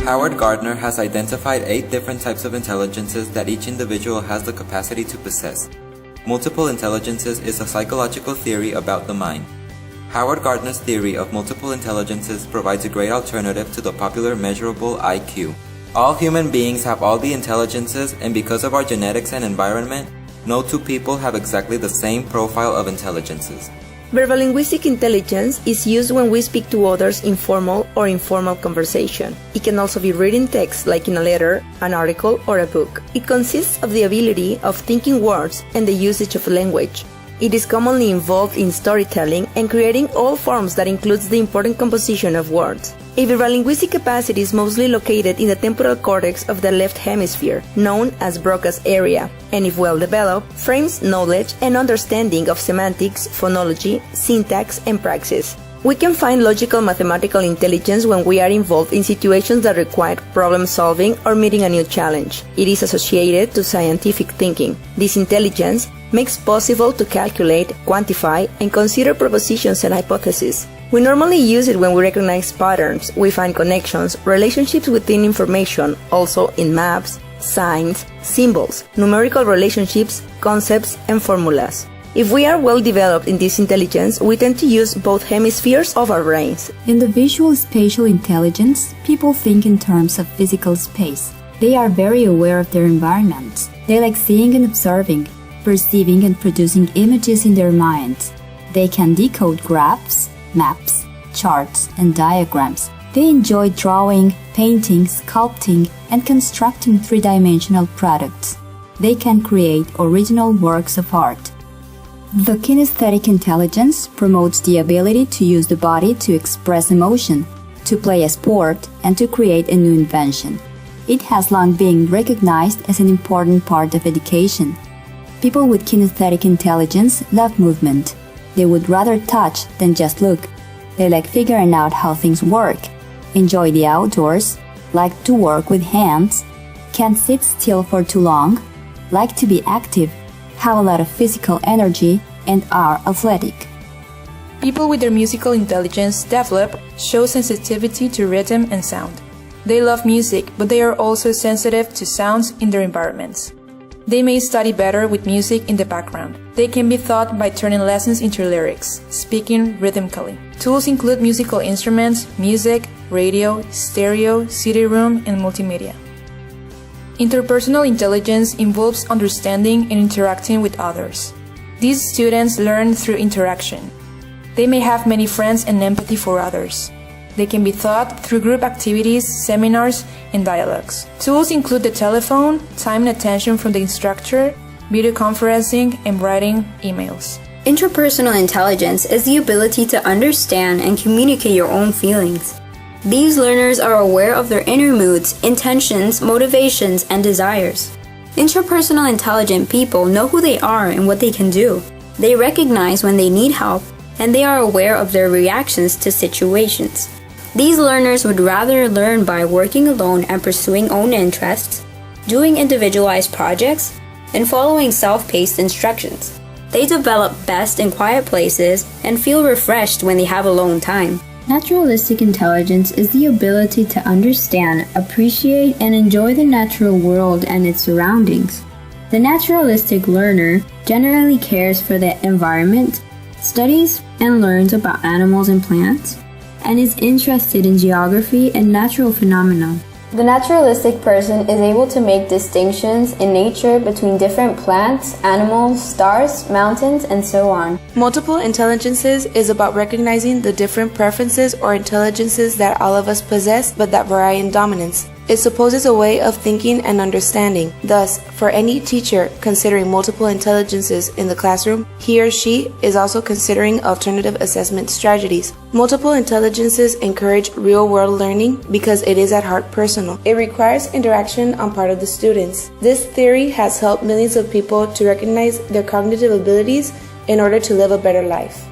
Howard Gardner has identified 8 different types of intelligences that each individual has the capacity to possess. Multiple intelligences is a psychological theory about the mind. Howard Gardner's theory of multiple intelligences provides a great alternative to the popular measurable IQ. All human beings have all the intelligences, and because of our genetics and environment, no two people have exactly the same profile of intelligences. Verbal linguistic intelligence is used when we speak to others in formal or informal conversation. It can also be reading text like in a letter, an article, or a book. It consists of the ability of thinking words and the usage of language. It is commonly involved in storytelling and creating all forms that includes the important composition of words. A verbal linguistic capacity is mostly located in the temporal cortex of the left hemisphere, known as Broca's area, and if well developed, frames knowledge and understanding of semantics, phonology, syntax, and praxis. We can find logical mathematical intelligence when we are involved in situations that require problem solving or meeting a new challenge. It is associated to scientific thinking. This intelligence makes possible to calculate, quantify, and consider propositions and hypotheses. We normally use it when we recognize patterns, we find connections, relationships within information, also in maps, signs, symbols, numerical relationships, concepts, and formulas. If we are well developed in this intelligence, we tend to use both hemispheres of our brains. In the visual spatial intelligence, people think in terms of physical space. They are very aware of their environment. They like seeing and observing, perceiving and producing images in their minds. They can decode graphs, maps, charts, and diagrams. They enjoy drawing, painting, sculpting, and constructing three-dimensional products. They can create original works of art. The kinesthetic intelligence promotes the ability to use the body to express emotion, to play a sport, and to create a new invention. It has long been recognized as an important part of education. People with kinesthetic intelligence love movement. They would rather touch than just look. They like figuring out how things work, enjoy the outdoors, like to work with hands, can't sit still for too long, like to be active, have a lot of physical energy, and are athletic. People with their musical intelligence develop show sensitivity to rhythm and sound. They love music, but they are also sensitive to sounds in their environments. They may study better with music in the background. They can be taught by turning lessons into lyrics, speaking rhythmically. Tools include musical instruments, music, radio, stereo, CD-ROM, and multimedia. Interpersonal intelligence involves understanding and interacting with others. These students learn through interaction. They may have many friends and empathy for others. They can be taught through group activities, seminars, and dialogues. Tools include the telephone, time and attention from the instructor, video conferencing, and writing emails. Interpersonal intelligence is the ability to understand and communicate your own feelings. These learners are aware of their inner moods, intentions, motivations, and desires. Interpersonal intelligent people know who they are and what they can do. They recognize when they need help, and they are aware of their reactions to situations. These learners would rather learn by working alone and pursuing own interests, doing individualized projects, and following self-paced instructions. They develop best in quiet places and feel refreshed when they have alone time. Naturalistic intelligence is the ability to understand, appreciate, and enjoy the natural world and its surroundings. The naturalistic learner generally cares for the environment, studies and learns about animals and plants, and is interested in geography and natural phenomena. The naturalistic person is able to make distinctions in nature between different plants, animals, stars, mountains, and so on. Multiple intelligences is about recognizing the different preferences or intelligences that all of us possess, but that vary in dominance. It supposes a way of thinking and understanding. Thus, for any teacher considering multiple intelligences in the classroom, he or she is also considering alternative assessment strategies. Multiple intelligences encourage real-world learning because it is at heart personal. It requires interaction on part of the students. This theory has helped millions of people to recognize their cognitive abilities in order to live a better life.